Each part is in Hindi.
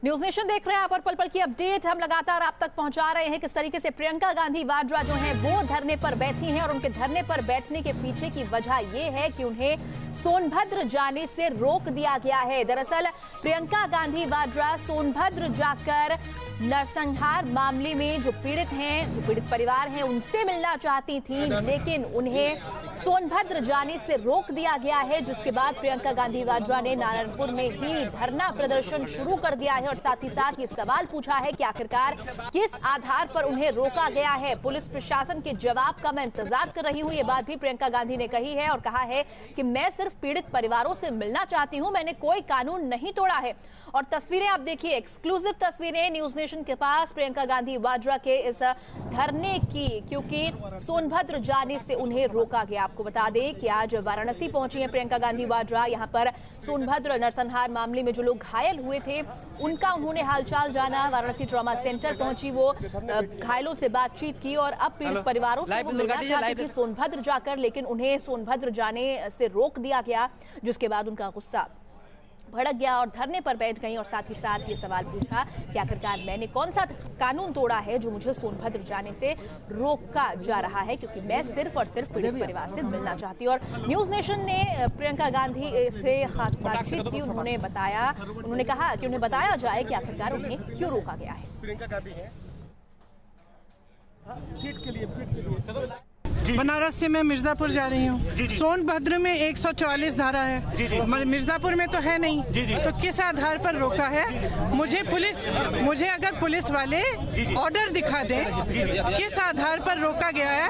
न्यूज नेशन देख रहे हैं आप और पल पल की अपडेट हम लगातार आप तक पहुंचा रहे हैं। किस तरीके से प्रियंका गांधी वाड्रा जो है वो धरने पर बैठी हैं और उनके धरने पर बैठने के पीछे की वजह ये है कि उन्हें सोनभद्र जाने से रोक दिया गया है। दरअसल प्रियंका गांधी वाड्रा सोनभद्र जाकर नरसंहार मामले में जो पीड़ित परिवार हैं उनसे मिलना चाहती थी, लेकिन उन्हें सोनभद्र जाने से रोक दिया गया है, जिसके बाद प्रियंका गांधी वाड्रा ने नारायणपुर में ही धरना प्रदर्शन शुरू कर दिया है और साथ ही साथ ये सवाल पूछा है कि आखिरकार किस आधार पर उन्हें रोका गया है। पुलिस प्रशासन के जवाब का मैं इंतजार कर रही हूं, ये बात भी प्रियंका गांधी ने कही है और कहा है कि मैं सिर्फ पीड़ित परिवारों से मिलना चाहती हूं, मैंने कोई कानून नहीं तोड़ा है। और तस्वीरें आप देखिए, एक्सक्लूसिव तस्वीरें न्यूज नेशन के पास प्रियंका गांधी वाड्रा के इस धरने की, क्योंकि सोनभद्र जाने से उन्हें रोका गया। आपको बता दें कि आज वाराणसी पहुंची हैं प्रियंका गांधी वाड्रा। यहां पर सोनभद्र नरसंहार मामले में जो लोग घायल हुए थे उनका उन्होंने हालचाल जाना। वाराणसी ट्रॉमा सेंटर पहुंची, वो घायलों से बातचीत की और अब पीड़ित परिवारों से वो मिलना चाहती थी सोनभद्र जाकर, लेकिन उन्हें सोनभद्र जाने से रोक दिया गया, जिसके बाद उनका गुस्सा भड़क गया और धरने पर बैठ गई और साथ ही साथ ये सवाल पूछा कि आखिरकार मैंने कौन सा कानून तोड़ा है जो मुझे सोनभद्र जाने से रोका जा रहा है, क्योंकि मैं सिर्फ और सिर्फ पीड़ित परिवार से मिलना चाहती हूँ। और न्यूज नेशन ने प्रियंका गांधी से खास बातचीत की। उन्होंने कहा कि उन्हें बताया जाए कि आखिरकार उन्हें क्यों रोका गया है। प्रियंका गांधी है बनारस से मैं मिर्जापुर जा रही हूँ। सोनभद्र में 144 धारा है, मिर्जापुर में तो है नहीं, तो किस आधार पर रोका है? मुझे अगर पुलिस वाले ऑर्डर दिखा दें किस आधार पर रोका गया है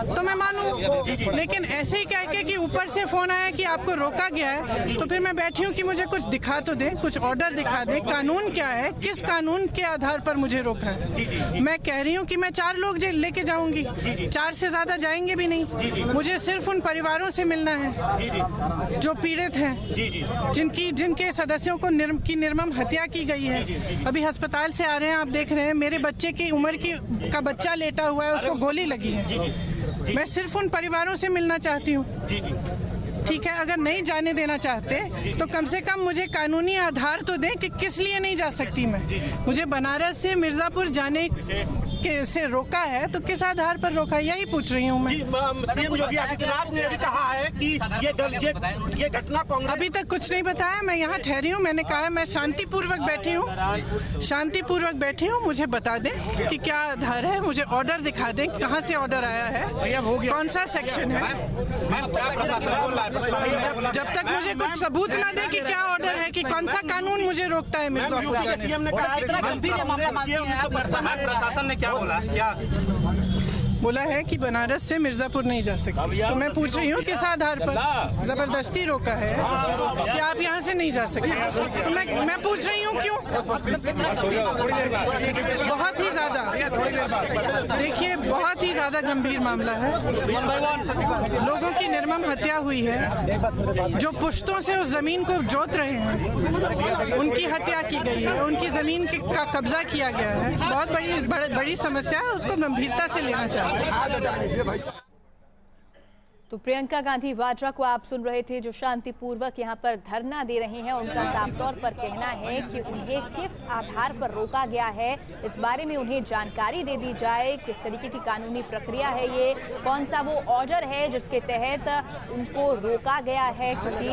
तो मैं मानूं, लेकिन ऐसे ही कह के कि ऊपर से फोन आया कि आपको रोका गया है, तो फिर मैं बैठी हूँ कि मुझे कुछ दिखा तो दे, कुछ ऑर्डर दिखा दे, कानून क्या है, किस कानून के आधार पर मुझे रोका है। मैं कह रही हूँ कि मैं 4 लोग जेल लेके जाऊंगी, 4 से ज्यादा जाएंगे भी नहीं। मुझे सिर्फ उन परिवारों से मिलना है जो पीड़ित हैं, जिनके सदस्यों को निर्मम हत्या की गई है। अभी अस्पताल से आ रहे हैं, आप देख रहे हैं मेरे बच्चे की उम्र का बच्चा लेटा हुआ है, उसको गोली लगी है। मैं सिर्फ उन परिवारों से मिलना चाहती हूँ। ठीक है, अगर नहीं जाने देना चाहते तो कम से कम मुझे कानूनी आधार तो दें कि किस लिए नहीं जा सकती मैं। मुझे बनारस से मिर्जापुर जाने से रोका है तो किस आधार पर रोका है, यही पूछ रही हूँ मैं। सीएम योगी आदित्यनाथ ने भी कहा है कि ये घटना कांग्रेस। अभी तक कुछ नहीं बताया, मैं यहाँ ठहरी हूँ। मैंने कहा मैं शांतिपूर्वक बैठी हूँ, मुझे बता दें कि क्या आधार है, मुझे ऑर्डर दिखा दें, कहाँ से ऑर्डर आया है, कौन सा सेक्शन है। जब तक मुझे कुछ सबूत ना दे कि क्या ऑर्डर है, कि कौन सा कानून मुझे रोकता है मिर्जापुर जाने से। प्रशासन ने क्या बोला है कि बनारस से मिर्जापुर नहीं जा सकते, तो मैं पूछ रही हूँ किस आधार पर जबरदस्ती रोका है कि आप यहाँ से नहीं जा सकते, तो मैं पूछ रही हूँ क्यों। बहुत ही ज्यादा, देखिए बहुत ही ज्यादा गंभीर मामला है। लोगों की निर्मम हत्या हुई है, जो पुश्तों से उस जमीन को जोत रहे हैं उनकी हत्या की गई है, उनकी जमीन का कब्जा किया गया है। बहुत बड़ी समस्या है, उसको गंभीरता से लेना चाहिए। तो प्रियंका गांधी वाड्रा को आप सुन रहे थे, जो शांतिपूर्वक यहाँ पर धरना दे रहे हैं। उनका साफ तौर पर कहना है कि उन्हें किस आधार पर रोका गया है, इस बारे में उन्हें जानकारी दे दी जाए। किस तरीके की कानूनी प्रक्रिया है ये, कौन सा वो ऑर्डर है जिसके तहत उनको रोका गया है, क्योंकि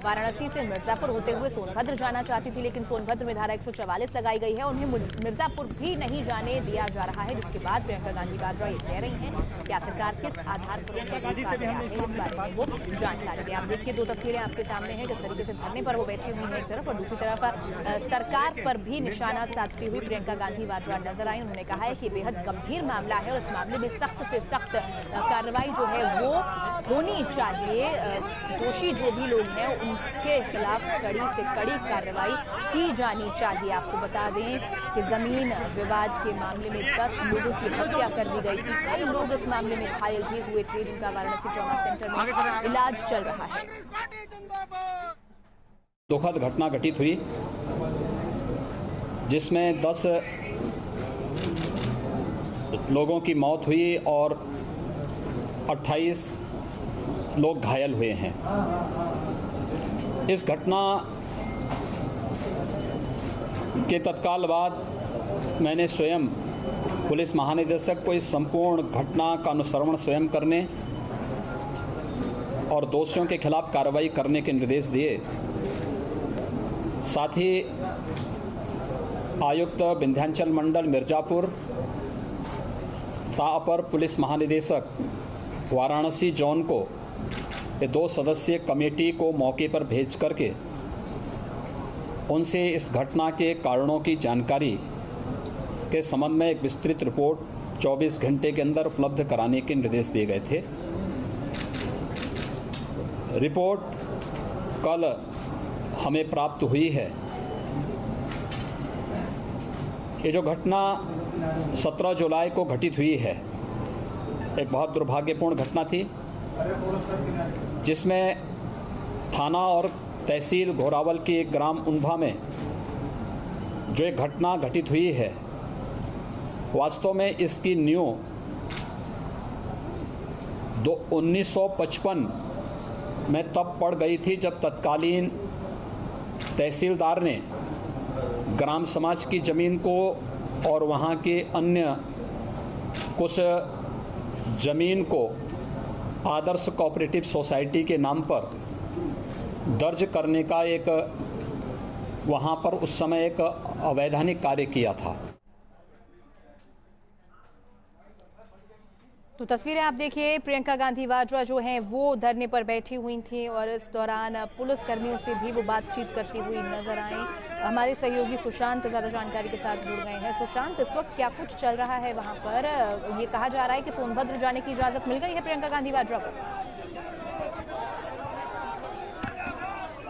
वाराणसी से मिर्जापुर होते हुए सोनभद्र जाना चाहती थी, लेकिन सोनभद्र में धारा 144 लगाई गई है, उन्हें मिर्जापुर भी नहीं जाने दिया जा रहा है। जिसके बाद प्रियंका गांधी वाड्रा ये कह रही हैं कि आखिरकार किस आधार पर रोका गया है, इस बारे में वो जानकारी दें। आप देखिए 2 तस्वीरें आपके सामने हैं, किस तरीके से धरने पर वो बैठी हुई है एक तरफ, और दूसरी तरफ सरकार पर भी निशाना साधती हुई प्रियंका गांधी वाड्रा नजर आई। उन्होंने कहा है कि बेहद गंभीर मामला है और इस मामले में सख्त से सख्त कार्रवाई जो है वो होनी चाहिए। दोषी जो भी लोग हैं उनके खिलाफ कड़ी से कड़ी कार्रवाई की जानी चाहिए। आपको बता दें कि जमीन विवाद के मामले में 10 लोगों की हत्या कर दी गई थी। कई लोग इस मामले में घायल भी हुए थे, जिनका वाराणसी ट्रॉमा सेंटर में इलाज चल रहा है। दुखद घटना घटित हुई जिसमें 10 लोगों की मौत हुई और 28 लोग घायल हुए हैं। इस घटना के तत्काल बाद मैंने स्वयं पुलिस महानिदेशक को इस संपूर्ण घटना का अनुश्रवण स्वयं करने और दोषियों के खिलाफ कार्रवाई करने के निर्देश दिए। साथ ही आयुक्त विंध्याचल मंडल मिर्जापुर तथा अपर पुलिस महानिदेशक वाराणसी जोन को ये 2 सदस्यीय कमेटी को मौके पर भेज करके उनसे इस घटना के कारणों की जानकारी के संबंध में एक विस्तृत रिपोर्ट 24 घंटे के अंदर उपलब्ध कराने के निर्देश दिए गए थे। रिपोर्ट कल हमें प्राप्त हुई है। ये जो घटना 17 जुलाई को घटित हुई है, एक बहुत दुर्भाग्यपूर्ण घटना थी, जिसमें थाना और तहसील घोरावल की एक ग्राम उन्भा में जो एक घटना घटित हुई है, वास्तव में इसकी नींव 1955 में तब पड़ गई थी जब तत्कालीन तहसीलदार ने ग्राम समाज की ज़मीन को और वहाँ के अन्य कुछ ज़मीन को आदर्श कोऑपरेटिव सोसाइटी के नाम पर दर्ज करने का एक वहाँ पर उस समय एक अवैधानिक कार्य किया था। तो तस्वीरें आप देखिए, प्रियंका गांधी वाड्रा जो हैं वो धरने पर बैठी हुई थी और इस दौरान पुलिसकर्मियों से भी वो बातचीत करती हुई नजर आई। हमारे सहयोगी सुशांत ज्यादा जानकारी के साथ जुड़ गए हैं। सुशांत, इस वक्त क्या कुछ चल रहा है वहां पर? ये कहा जा रहा है कि सोनभद्र जाने की इजाजत मिल गई है प्रियंका गांधी वाड्रा को।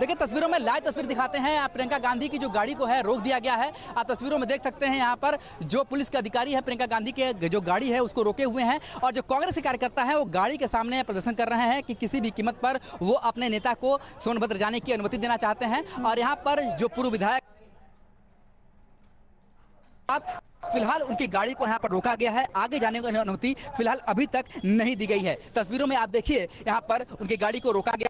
देखिए, तस्वीरों में लाइव तस्वीर दिखाते हैं। प्रियंका गांधी की जो गाड़ी को है रोक दिया गया है। आप तस्वीरों में देख सकते हैं, यहाँ पर जो पुलिस के अधिकारी है प्रियंका गांधी के जो गाड़ी है उसको रोके हुए हैं और जो कांग्रेस के कार्यकर्ता है वो गाड़ी के सामने प्रदर्शन कर रहे हैं कि किसी भी कीमत पर वो अपने नेता को सोनभद्र जाने की अनुमति देना चाहते हैं। और यहाँ पर जो पूर्व विधायक फिलहाल उनकी गाड़ी को यहाँ पर रोका गया है। आगे जाने की अनुमति फिलहाल अभी तक नहीं दी गई है। तस्वीरों में आप देखिए, यहाँ पर उनकी गाड़ी को रोका गया।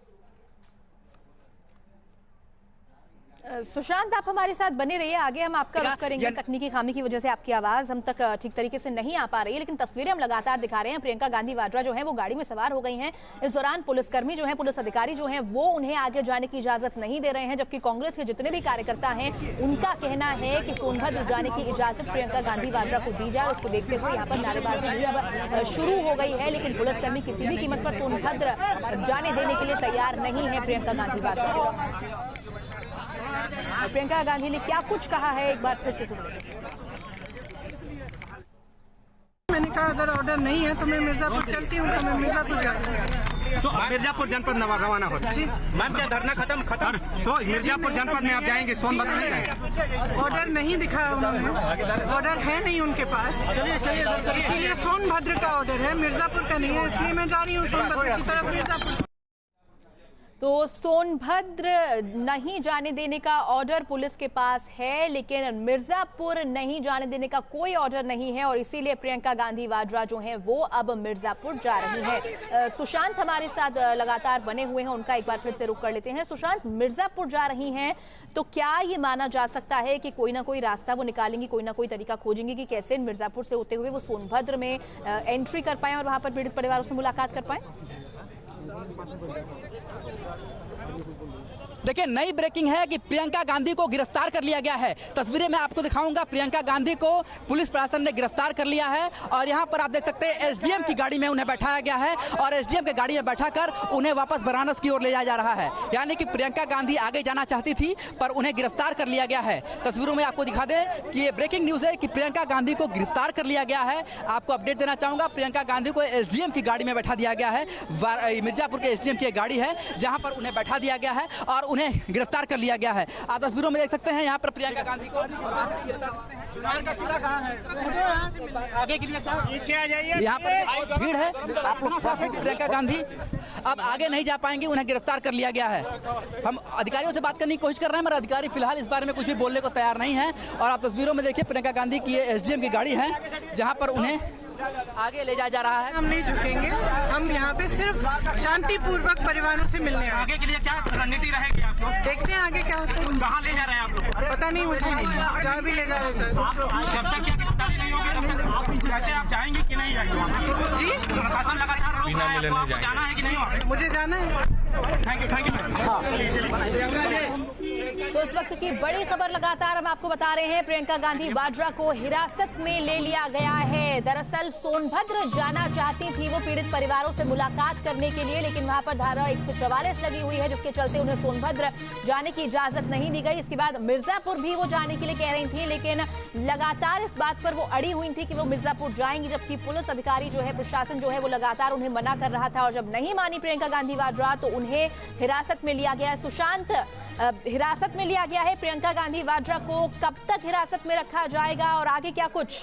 सुशांत, आप हमारे साथ बने रहिए, आगे हम आपका रुख करेंगे। तकनीकी खामी की वजह से आपकी आवाज हम तक ठीक तरीके से नहीं आ पा रही है, लेकिन तस्वीरें हम लगातार दिखा रहे हैं। प्रियंका गांधी वाड्रा जो है वो गाड़ी में सवार हो गई हैं। इस दौरान पुलिसकर्मी जो है, पुलिस अधिकारी जो है वो उन्हें आगे जाने की इजाजत नहीं दे रहे हैं, जबकि कांग्रेस के जितने भी कार्यकर्ता हैं उनका कहना है कि सोनभद्र जाने की इजाजत प्रियंका गांधी वाड्रा को दी जाए। उसको देखते हुए यहाँ पर नारेबाजी भी अब शुरू हो गई है, लेकिन पुलिसकर्मी किसी भी कीमत पर सोनभद्र जाने देने के लिए तैयार नहीं है प्रियंका गांधी वाड्रा। प्रियंका गांधी ने क्या कुछ कहा है, एक बार फिर से सुन लेते हैं। मैंने कहा अगर ऑर्डर नहीं है तो मैं मिर्जापुर चलती हूँ, तो मैं मिर्जापुर जा रही हूँ। तो मिर्जापुर जनपद रवाना हो जी मैम, क्या धरना खत्म तो मिर्जापुर जनपद में आप जाएंगे, सोनभद्र नहीं जाएंगे? ऑर्डर नहीं दिखाया उन्होंने, ऑर्डर है नहीं उनके पास, इसीलिए सोनभद्र का ऑर्डर है, मिर्जापुर का नहीं है, इसलिए मैं जा रही हूँ सोनभद्र की तरफ। मिर्जापुर तो सोनभद्र नहीं जाने देने का ऑर्डर पुलिस के पास है, लेकिन मिर्जापुर नहीं जाने देने का कोई ऑर्डर नहीं है और इसीलिए प्रियंका गांधी वाड्रा जो हैं वो अब मिर्जापुर जा रही हैं। सुशांत हमारे साथ लगातार बने हुए हैं, उनका एक बार फिर से रुख कर लेते हैं। सुशांत, मिर्जापुर जा रही हैं तो क्या ये माना जा सकता है कि कोई ना कोई रास्ता वो निकालेंगी, कोई ना कोई तरीका खोजेंगी कि कैसे मिर्जापुर से होते हुए वो सोनभद्र में एंट्री कर पाए और वहां पर पीड़ित परिवारों से मुलाकात कर पाए? देखिए, नई ब्रेकिंग है कि प्रियंका गांधी को गिरफ्तार कर लिया गया है। तस्वीरें मैं आपको दिखाऊंगा। प्रियंका गांधी को पुलिस प्रशासन ने गिरफ्तार कर लिया है और यहां पर आप देख सकते हैं एसडीएम की गाड़ी में उन्हें बैठाया गया है और एसडीएम की गाड़ी में बैठाकर उन्हें वापस वाराणसी की ओर ले जाया जा रहा है। यानी कि प्रियंका गांधी आगे जाना चाहती थी पर उन्हें गिरफ्तार कर लिया गया है। तस्वीरों में आपको दिखा दें कि ये ब्रेकिंग न्यूज है कि प्रियंका गांधी को गिरफ्तार कर लिया गया है। आपको अपडेट देना चाहूंगा, प्रियंका गांधी को एसडीएम की गाड़ी में बैठा दिया गया है। मिर्जापुर के एसडीएम की गाड़ी है जहां पर उन्हें बैठा दिया गया है और उन्हें गिरफ्तार कर लिया गया है। आप तस्वीरों में देख सकते हैं यहाँ पर प्रियंका गांधी को आगे के लिए नीचे आ जाइए, यहाँ पर भीड़ है। आपको साफ है कि प्रियंका गांधी अब आगे नहीं जा पाएंगी, उन्हें गिरफ्तार कर लिया गया है। हम अधिकारियों से बात करने की कोशिश कर रहे हैं मगर अधिकारी फिलहाल इस बारे में कुछ भी बोलने को तैयार नहीं है। और आप तस्वीरों में देखिए, प्रियंका गांधी की एसडीएम की गाड़ी है जहाँ पर उन्हें आगे ले जाया जा रहा है। हम नहीं झुकेंगे, हम यहाँ पे सिर्फ शांतिपूर्वक परिवारों से मिलने आए। आगे के लिए क्या रणनीति रहेगी आप लोग? देखते हैं आगे क्या होता है। कहाँ ले जा रहे हैं आप लोग? पता नहीं मुझे, जहाँ भी ले जा रहे हैं। जब तक ये गिरफ्तारी नहीं होगी तब तक कैसे आप जाएंगे कि नहीं जाएंगे? जी, प्रशासन लगातार रोक रहा है, आपको जाना है कि नहीं? मुझे जाना है। Thank you. तो इस वक्त की बड़ी खबर लगातार हम आपको बता रहे हैं, प्रियंका गांधी वाड्रा को हिरासत में ले लिया गया है। दरअसल सोनभद्र जाना चाहती थी वो पीड़ित परिवारों से मुलाकात करने के लिए, लेकिन वहां पर धारा 144 लगी हुई है, जिसके चलते उन्हें सोनभद्र जाने की इजाजत नहीं दी गई। इसके बाद मिर्जापुर भी वो जाने के लिए कह रही थी, लेकिन लगातार इस बात पर वो अड़ी हुई थी कि वो मिर्जापुर जाएंगी, जबकि पुलिस अधिकारी जो है, प्रशासन जो है, वो लगातार उन्हें मना कर रहा था। और जब नहीं मानी प्रियंका गांधी वाड्रा तो उन्हें हिरासत में लिया गया है। सुशांत, हिरासत में लिया गया है प्रियंका गांधी वाड्रा को, कब तक हिरासत में रखा जाएगा और आगे क्या कुछ?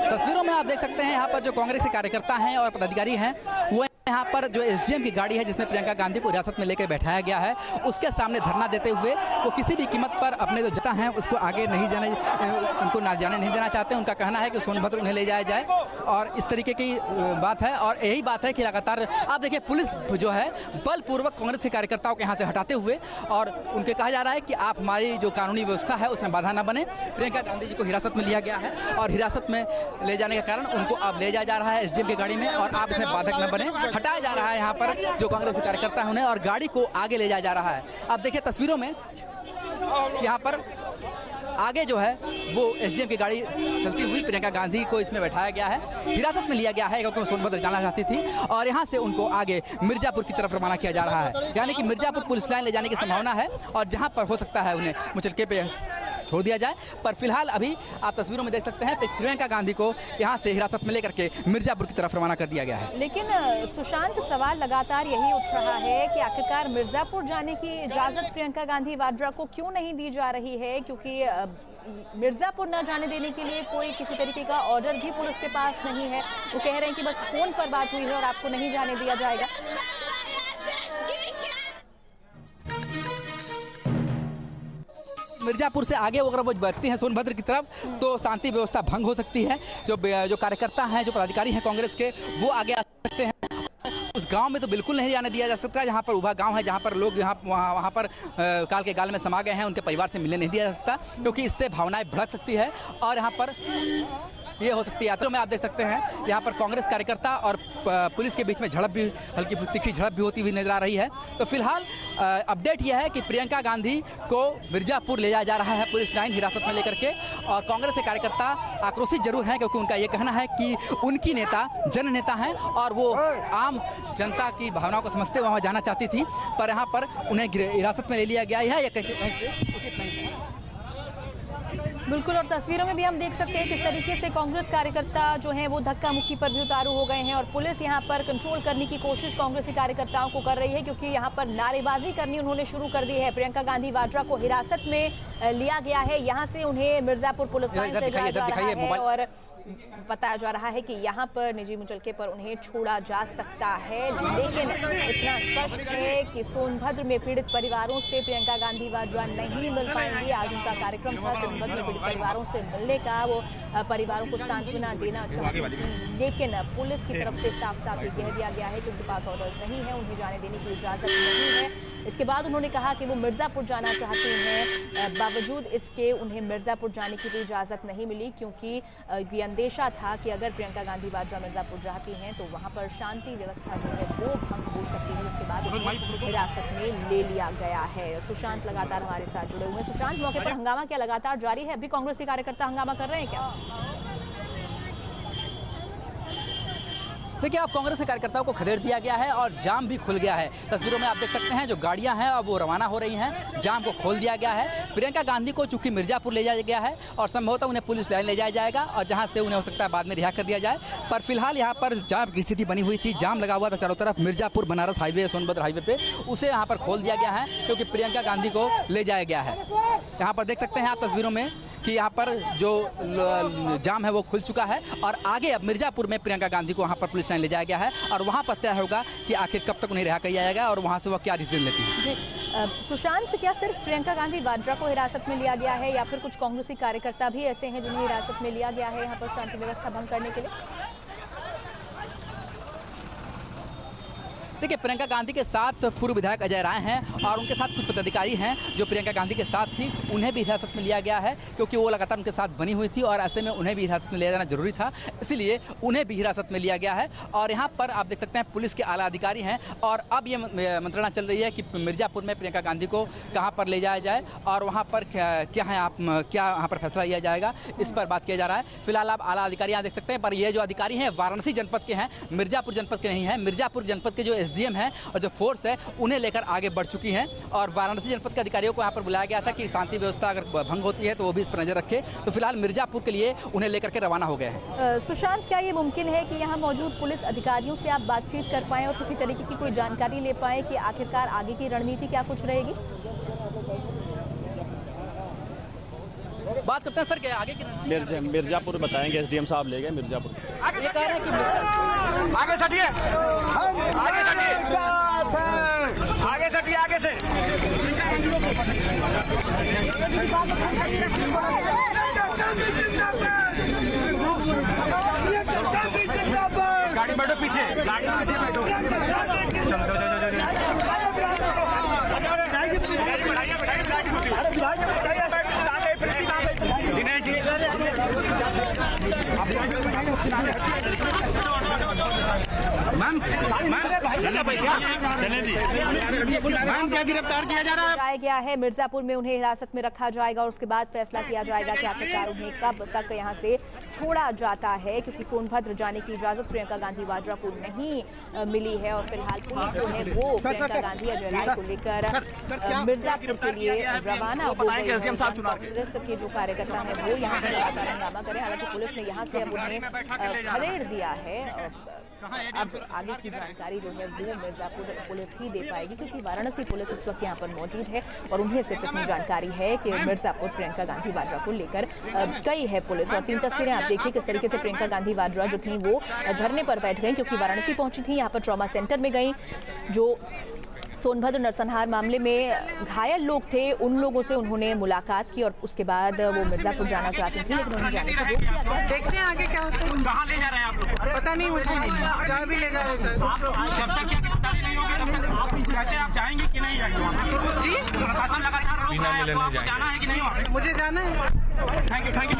तस्वीरों में आप देख सकते हैं यहाँ पर जो कांग्रेस के कार्यकर्ता हैं और पदाधिकारी हैं, वो यहाँ पर जो एसडीएम की गाड़ी है जिसमें प्रियंका गांधी को हिरासत में लेकर बैठाया गया है, उसके सामने धरना देते हुए वो किसी भी कीमत पर अपने जो जता हैं उसको आगे नहीं जाने, उनको ना जाने नहीं देना चाहते। उनका कहना है कि सोनभद्र उन्हें ले जाया जाए और इस तरीके की बात है। और यही बात है कि लगातार आप देखिए पुलिस जो है बलपूर्वक कांग्रेस के कार्यकर्ताओं को यहाँ से हटाते हुए, और उनके कहा जा रहा है कि आप हमारी जो कानूनी व्यवस्था है उसमें बाधा न बने। प्रियंका गांधी जी को हिरासत में लिया गया है और हिरासत में ले जाने के कारण उनको अब ले जाया जा रहा है एसडीएम की गाड़ी में, और आप इसमें बाधक न बने, हटाया जा रहा है यहाँ पर जो कांग्रेस के कार्यकर्ता हैं उन्हें, और गाड़ी को आगे ले जाया जा रहा है। आप देखिए तस्वीरों में यहाँ पर आगे जो है वो एसडीएम की गाड़ी चलती हुई प्रियंका गांधी को इसमें बैठाया गया है, हिरासत में लिया गया है क्योंकि वो सोनभद्र जाना चाहती थी, और यहाँ से उनको आगे मिर्जापुर की तरफ रवाना किया जा रहा है। यानी कि मिर्जापुर पुलिस लाइन ले जाने की संभावना है और जहाँ पर हो सकता है उन्हें मुचलके पे छोड़ दिया जाए। पर फिलहाल अभी आप तस्वीरों में देख सकते हैं कि प्रियंका गांधी को यहाँ से हिरासत में लेकर के मिर्जापुर की तरफ रवाना कर दिया गया है। लेकिन सुशांत, सवाल लगातार यही उठ रहा है कि आखिरकार मिर्जापुर जाने की इजाजत प्रियंका गांधी वाड्रा को क्यों नहीं दी जा रही है, क्योंकि मिर्जापुर न जाने देने के लिए कोई किसी तरीके का ऑर्डर भी पुलिस के पास नहीं है। वो कह रहे हैं कि बस फोन पर बात हुई है और आपको नहीं जाने दिया जाएगा। मिर्जापुर से आगे अगर वो बढ़ती हैं सोनभद्र की तरफ तो शांति व्यवस्था भंग हो सकती है। जो कार्यकर्ता हैं, जो पदाधिकारी हैं कांग्रेस के, वो आगे आ सकते हैं। उस गांव में तो बिल्कुल नहीं जाने दिया जा सकता, जहां पर उभा गांव है, जहां पर लोग वहां पर काल के गाल में समा गए हैं, उनके परिवार से मिलने नहीं दिया जा सकता, क्योंकि इससे भावनाएं भड़क सकती है और यहाँ पर ये हो सकती है। यात्रा में आप देख सकते हैं यहाँ पर कांग्रेस कार्यकर्ता और पुलिस के बीच में झड़प भी, हल्की तिखी झड़प भी होती हुई नजर आ रही है। तो फिलहाल अपडेट यह है कि प्रियंका गांधी को मिर्जापुर ले जाया जा रहा है पुलिस लाइन हिरासत में लेकर के, और कांग्रेस के कार्यकर्ता आक्रोशित जरूर हैं क्योंकि उनका ये कहना है कि उनकी नेता जननेता हैं और वो आम जनता की भावनाओं को समझते हुए वहाँ जाना चाहती थी, पर यहाँ पर उन्हें हिरासत में ले लिया गया है। ये उचित नहीं है। बिल्कुल, और तस्वीरों में भी हम देख सकते हैं किस तरीके से कांग्रेस कार्यकर्ता जो हैं वो धक्का मुक्की पर भी उतारू हो गए हैं, और पुलिस यहां पर कंट्रोल करने की कोशिश कांग्रेसी कार्यकर्ताओं को कर रही है, क्योंकि यहां पर नारेबाजी करनी उन्होंने शुरू कर दी है। प्रियंका गांधी वाड्रा को हिरासत में लिया गया है, यहां से उन्हें मिर्जापुर पुलिस लाइन से जाया जा रहा है और बताया जा रहा है कि यहाँ पर निजी मुचलके पर उन्हें छोड़ा जा सकता है। लेकिन इतना स्पष्ट है कि सोनभद्र में पीड़ित परिवारों से प्रियंका गांधी वाड्रा नहीं मिल पाएंगी। आज उनका कार्यक्रम था सोनभद्र में पीड़ित परिवारों से मिलने का, वो परिवारों को सांत्वना देना चाहती थी, लेकिन पुलिस की तरफ से साफ साफ ये कह दिया गया है कि उनके पास ऑर्डर नहीं है, उन्हें जाने देने की इजाजत नहीं है। इसके बाद उन्होंने कहा कि वो मिर्जापुर जाना चाहते हैं, बावजूद इसके उन्हें मिर्जापुर जाने की भी इजाजत नहीं मिली, क्योंकि ये अंदेशा था कि अगर प्रियंका गांधी वाड्रा मिर्जापुर जाती हैं तो वहां पर शांति व्यवस्था जो है वो भंग हो सकती है। उसके बाद उन्हें हिरासत में ले लिया गया है। सुशांत लगातार हमारे साथ जुड़े हुए हैं। सुशांत, मौके पर हंगामा क्या लगातार जारी है? अभी कांग्रेस के कार्यकर्ता हंगामा कर रहे हैं क्या? देखिए, अब कांग्रेस के कार्यकर्ताओं को खदेड़ दिया गया है और जाम भी खुल गया है। तस्वीरों में आप देख सकते हैं जो गाड़ियां हैं अब वो रवाना हो रही हैं, जाम को खोल दिया गया है। प्रियंका गांधी को चूंकि मिर्जापुर ले जाया गया है और संभवतः उन्हें पुलिस लाइन ले जाया जाएगा और जहां से उन्हें हो सकता है बाद में रिहा कर दिया जाए। पर फिलहाल यहाँ पर जाम की स्थिति बनी हुई थी, जाम लगा हुआ था चारों तरफ। मिर्जापुर बनारस हाईवे, सोनभद्र हाईवे पे उसे यहाँ पर खोल दिया गया है क्योंकि प्रियंका गांधी को ले जाया गया है। यहाँ पर देख सकते हैं आप तस्वीरों में कि यहाँ पर जो जाम है वो खुल चुका है और आगे अब मिर्जापुर में प्रियंका गांधी को वहाँ पर पुलिस लाइन ले जाया गया है और वहाँ पर तय होगा कि आखिर कब तक उन्हें रिहा किया जाएगा और वहाँ से वो क्या डिसीजन लेती है। सुशांत, क्या सिर्फ प्रियंका गांधी वाड्रा को हिरासत में लिया गया है या फिर कुछ कांग्रेसी कार्यकर्ता भी ऐसे हैं जिन्हें हिरासत में लिया गया है यहाँ पर शांति व्यवस्था भंग करने के लिए? देखिए, प्रियंका गांधी के साथ पूर्व विधायक अजय राय हैं और उनके साथ कुछ पदाधिकारी हैं जो प्रियंका गांधी के साथ थी, उन्हें भी हिरासत में लिया गया है क्योंकि वो लगातार उनके साथ बनी हुई थी और ऐसे में उन्हें भी हिरासत में लिया जाना जरूरी था, इसीलिए उन्हें भी हिरासत में लिया गया है। और यहाँ पर आप देख सकते हैं पुलिस के आला अधिकारी हैं और अब ये मंत्रणा चल रही है कि मिर्जापुर में प्रियंका गांधी को कहाँ पर ले जाया जाए और वहाँ पर क्या वहाँ पर फैसला लिया जाएगा, इस पर बात किया जा रहा है। फिलहाल आप आला अधिकारी यहाँ देख सकते हैं, पर ये जो अधिकारी हैं वाराणसी जनपद के हैं, मिर्जापुर जनपद के नहीं हैं। मिर्जापुर जनपद के जो एसडीएम है और जो फोर्स है उन्हें लेकर आगे बढ़ चुकी हैं और वाराणसी जनपद के अधिकारियों को यहाँ पर बुलाया गया था कि शांति व्यवस्था अगर भंग होती है तो वो भी इस पर नजर रखे। तो फिलहाल मिर्जापुर के लिए उन्हें लेकर के रवाना हो गए हैं। सुशांत, क्या ये मुमकिन है कि यहाँ मौजूद पुलिस अधिकारियों से आप बातचीत कर पाएं और किसी तरीके की कोई जानकारी ले पाएं कि आखिरकार आगे की रणनीति क्या कुछ रहेगी? बात करते हैं सर, क्या आगे की मिर्जापुर बताएंगे, एसडीएम साहब ले गए मिर्जापुर। ये कह रहे हैं कि आगे सटिए, आगे सटिए, आगे सटिए, आगे से गाड़ी बैठो, पीछे गाड़ी में पीछे बैठो। चलो चलो चलो दिनेश जी, मैम क्या गिरफ्तार किया जा रहा है? गया है मिर्जापुर में, उन्हें हिरासत में रखा जाएगा और उसके बाद फैसला किया जाएगा कि आखिरकार उन्हें कब तक यहाँ से छोड़ा जाता है, क्योंकि सोनभद्र जाने की इजाजत प्रियंका गांधी वाड्रा को नहीं मिली है और फिलहाल पुलिस जो है वो प्रियंका गांधी अजय राय को लेकर मिर्जापुर के लिए रवाना हो गई है। कांग्रेस के जो कार्यकर्ता है वो यहाँ पर लगातार हंगामा करें, हालांकि पुलिस ने यहाँ से अब उन्हें खदेड़ दिया है। अब आगे की जानकारी जो है वो मिर्जापुर पुलिस ही दे पाएगी, क्योंकि वाराणसी पुलिस इस वक्त यहाँ पर मौजूद है और उन्हें सिर्फ इतनी जानकारी है कि मिर्जापुर प्रियंका गांधी वाड्रा को लेकर गई है पुलिस। और 3 तस्वीरें आप देखिए किस तरीके से प्रियंका गांधी वाड्रा जो थी वो धरने पर बैठ गई, क्योंकि वाराणसी पहुंची थी, यहाँ पर ट्रॉमा सेंटर में गई। जो सोनभद्र नरसंहार मामले में घायल लोग थे उन लोगों से उन्होंने मुलाकात की और उसके बाद वो मिर्जापुर जाना चाहती थी, लेकिन उन्हें जाने से रोक दिया गया। देखते हैं आगे क्या होता है। कहाँ ले जा रहे हैं आप लोग? पता नहीं मुझे, जहाँ भी ले जा रहे हैं। जब तक गिरफ्तारी नहीं होगी तब तक आप जाएंगे कि नहीं जाएंगे? जी, प्रशासन लगातार रोक रहा है, आपको जाना है कि नहीं? मुझे जाना है। Thank you.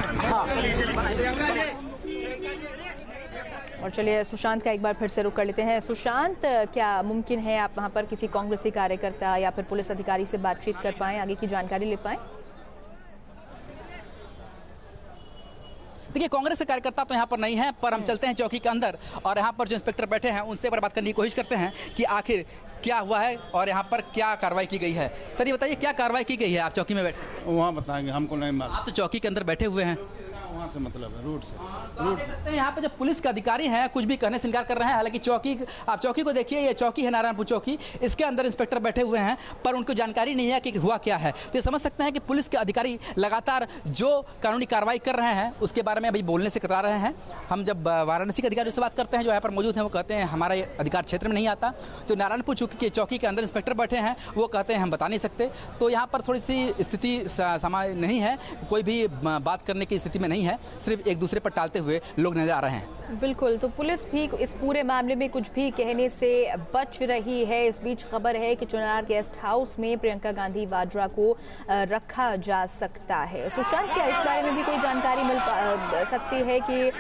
और चलिए सुशांत का एक बार फिर से रुख कर लेते हैं। सुशांत, क्या मुमकिन है आप वहां पर किसी कांग्रेसी कार्यकर्ता या फिर पुलिस अधिकारी से बातचीत कर पाएं, आगे की जानकारी ले पाएं? देखिए, कांग्रेस के कार्यकर्ता तो यहाँ पर नहीं है, पर हम चलते हैं चौकी के अंदर और यहाँ पर जो इंस्पेक्टर बैठे हैं उनसे बात करने की कोशिश करते हैं कि आखिर क्या हुआ है और यहाँ पर क्या कार्रवाई की गई है। सर, ये बताइए क्या कार्रवाई की गई है? आप चौकी में बैठे? वहाँ बताएंगे, हमको नहीं मालूम। आप तो चौकी के अंदर बैठे हुए हैं। वहाँ से मतलब है रूट से। रूट यहाँ पे जो पुलिस के अधिकारी हैं कुछ भी कहने से इनकार कर रहे हैं। हालांकि चौकी, आप चौकी को देखिए, ये चौकी है नारायणपुर चौकी, इसके अंदर इंस्पेक्टर बैठे हुए हैं पर उनको जानकारी नहीं है कि हुआ क्या है। तो ये समझ सकते हैं कि पुलिस के अधिकारी लगातार जो कानूनी कार्रवाई कर रहे हैं उसके बारे में अभी बोलने से कतरा रहे हैं। हम जब वाराणसी के अधिकारियों से बात करते हैं जो यहाँ पर मौजूद हैं, वो कहते हैं हमारा अधिकार क्षेत्र में नहीं आता। जो नारायणपुर चौकी के अंदर इंस्पेक्टर बैठे हैं वो कहते हैं हम बता नहीं सकते। तो यहाँ पर थोड़ी सी स्थिति समाज नहीं है, कोई भी बात करने की स्थिति में नहीं है, सिर्फ एक दूसरे पर टालते हुए लोग नजर आ रहे हैं। बिल्कुल, तो पुलिस भी इस पूरे मामले में कुछ भी कहने से बच रही है। इस बीच खबर है कि चुनार गेस्ट हाउस में प्रियंका गांधी वाड्रा को रखा जा सकता है। सुशांत, क्या इस बारे में भी कोई जानकारी मिल सकती है कि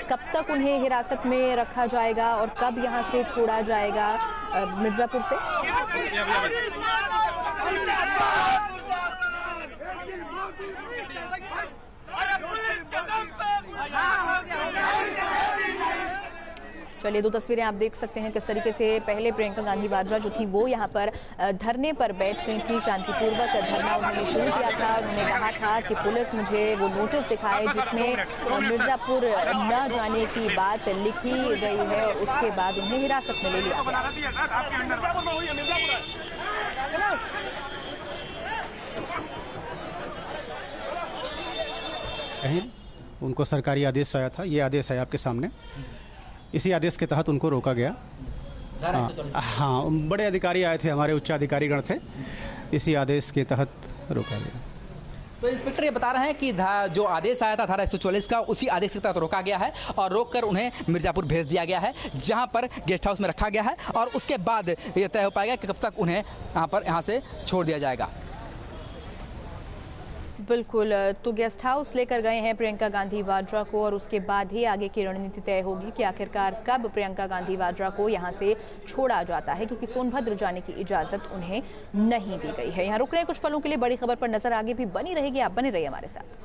कब तक उन्हें हिरासत में रखा जाएगा और कब यहाँ से छोड़ा जाएगा मिर्जापुर से? चलिए, 2 तस्वीरें आप देख सकते हैं किस तरीके से पहले प्रियंका गांधी वाड्रा जो थी वो यहाँ पर धरने पर बैठ गई थी। शांतिपूर्वक धरना उन्होंने शुरू किया था। उन्होंने कहा था कि पुलिस मुझे वो नोटिस दिखाए जिसमें मिर्जापुर न जाने की बात लिखी गई है और उसके बाद उन्हें हिरासत में ले लिया गया। कहीं उनको सरकारी आदेश आया था, ये आदेश है आपके सामने। इसी आदेश के तहत उनको रोका गया। हाँ, बड़े अधिकारी आए थे, हमारे उच्च अधिकारीगण थे, इसी आदेश के तहत रोका गया। तो इंस्पेक्टर ये बता रहे हैं कि जो आदेश आया था धारा 144 का, उसी आदेश के तहत रोका गया है और रोककर उन्हें मिर्जापुर भेज दिया गया है, जहां पर गेस्ट हाउस में रखा गया है और उसके बाद ये तय हो पाएगा कि कब तक उन्हें यहाँ से छोड़ दिया जाएगा। बिल्कुल, तो गेस्ट हाउस लेकर गए हैं प्रियंका गांधी वाड्रा को और उसके बाद ही आगे की रणनीति तय होगी कि आखिरकार कब प्रियंका गांधी वाड्रा को यहां से छोड़ा जाता है, क्योंकि सोनभद्र जाने की इजाजत उन्हें नहीं दी गई है। यहां रुक रहे हैं कुछ पलों के लिए, बड़ी खबर पर नजर आगे भी बनी रहेगी। आप बने रहिए हमारे साथ।